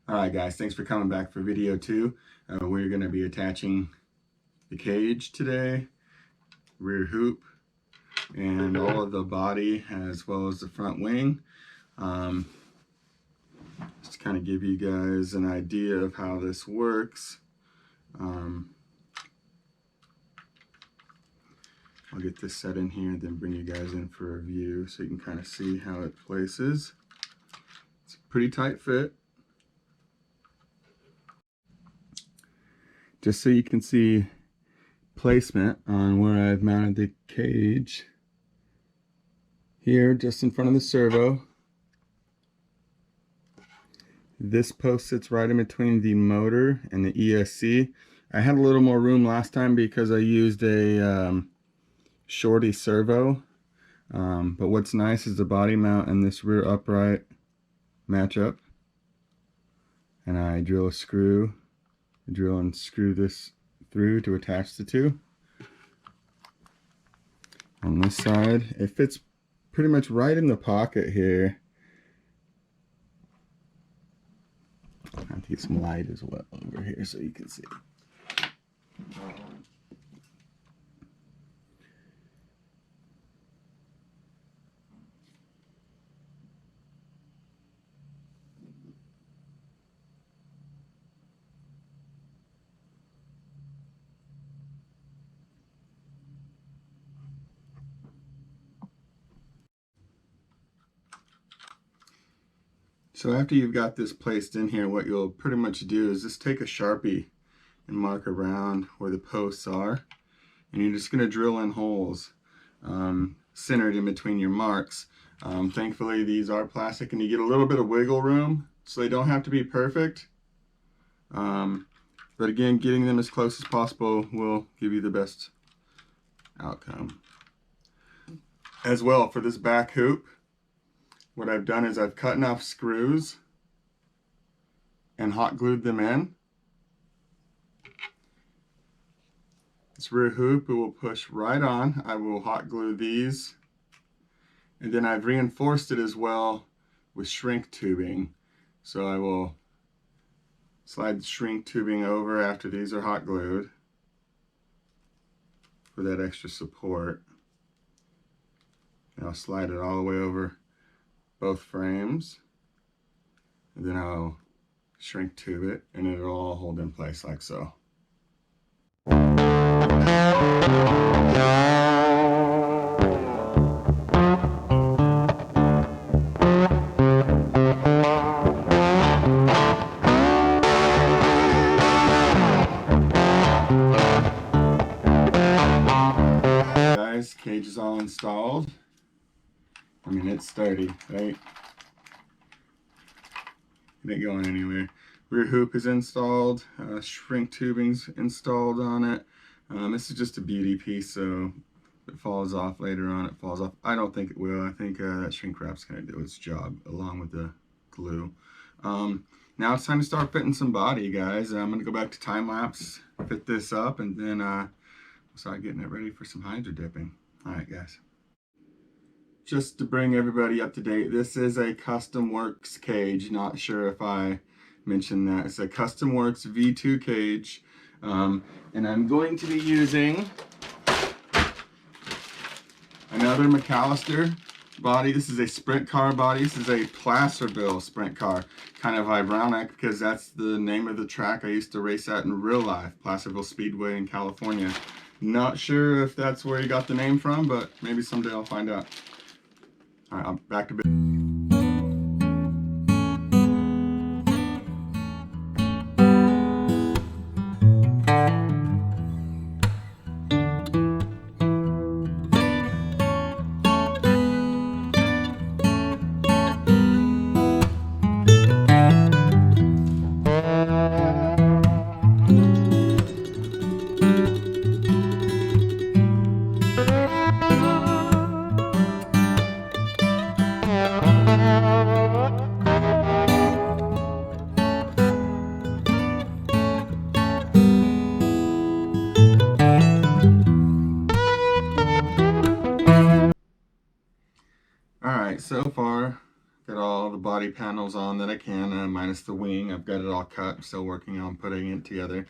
Alright guys, thanks for coming back for video 2. We're going to be attaching the cage today, rear hoop, and all of the body as well as the front wing. Just to kind of give you guys an idea of how this works. I'll get this set in here and then bring you guys in for a view so you can kind of see how it places. It's a pretty tight fit. Just so you can see placement on where I've mounted the cage. Here, just in front of the servo. This post sits right in between the motor and the ESC. I had a little more room last time because I used a shorty servo. But what's nice is the body mount and this rear upright match up. And I drill and screw this through to attach the two. On this side, it fits pretty much right in the pocket here. I have to get some light as well over here so you can see. So after you've got this placed in here, what you'll pretty much do is just take a Sharpie and mark around where the posts are. And you're just going to drill in holes centered in between your marks. Thankfully these are plastic and you get a little bit of wiggle room, so they don't have to be perfect. But again, getting them as close as possible will give you the best outcome. As well, for this back hoop, what I've done is I've cut off screws and hot glued them in. This rear hoop, it will push right on. I will hot glue these. And then I've reinforced it as well with shrink tubing. So I will slide the shrink tubing over after these are hot glued for that extra support. And I'll slide it all the way over both frames, and then I'll shrink tube it and it'll all hold in place like so. Guys, cage is all installed. I mean, it's sturdy, right? It ain't going anywhere. Rear hoop is installed, shrink tubing's installed on it. This is just a beauty piece, so if it falls off later on, it falls off. I don't think it will. I think that shrink wrap's gonna do its job along with the glue. Now it's time to start fitting some body, guys. I'm gonna go back to time lapse, fit this up, and then we'll start getting it ready for some hydro dipping. All right, guys. Just to bring everybody up to date, this is a Custom Works cage. Not sure if I mentioned that. It's a Custom Works V2 cage. And I'm going to be using another McAllister body. This is a sprint car body. This is a Placerville sprint car. Kind of ironic because that's the name of the track I used to race at in real life. Placerville Speedway in California. Not sure if that's where you got the name from, but maybe someday I'll find out. All right, I'm back to business. Alright, so far got all the body body panels on that I can, minus the wing. I've got it all cut. I'm still working on putting it together.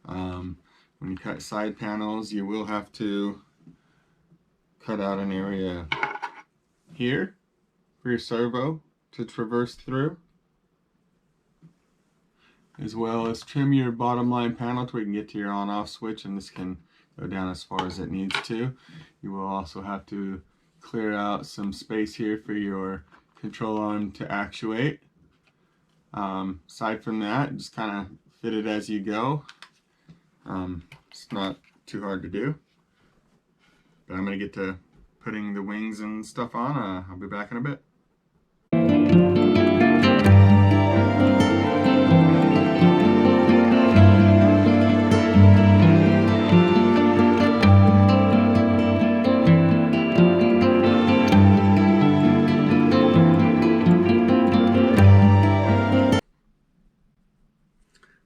When you cut side panels, you will have to cut out an area here for your servo to traverse through, as well as trim your bottom line panel to where you can get to your on-off switch, and this can go down as far as it needs to. You will also have to clear out some space here for your control arm to actuate. Aside from that, just kind of fit it as you go. It's not too hard to do. But I'm going to get to putting the wings and stuff on. I'll be back in a bit.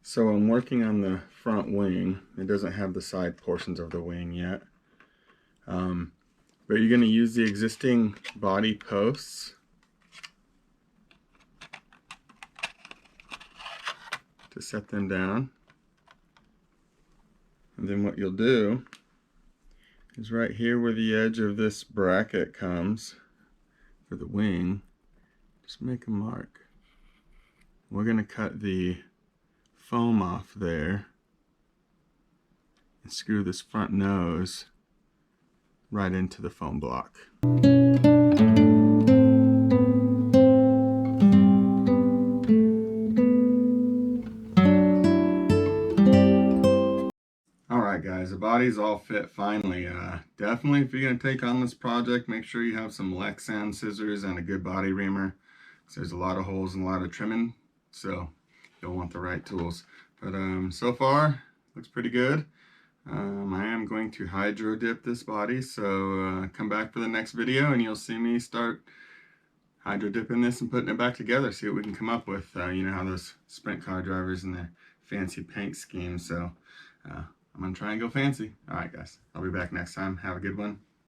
So I'm working on the front wing. It doesn't have the side portions of the wing yet. But you're going to use the existing body posts to set them down. And then what you'll do is right here where the edge of this bracket comes for the wing, just make a mark. We're going to cut the foam off there and screw this front nose right into the foam block. Alright guys, the body's all fit finally. Definitely if you're going to take on this project, make sure you have some Lexan scissors and a good body reamer, because there's a lot of holes and a lot of trimming, so you'll want the right tools. But so far, looks pretty good. I am going to hydro dip this body, so come back for the next video and you'll see me start hydro dipping this and putting it back together, see what we can come up with. You know how those sprint car drivers and their fancy paint schemes, so I'm gonna try and go fancy. Alright guys, I'll be back next time. Have a good one.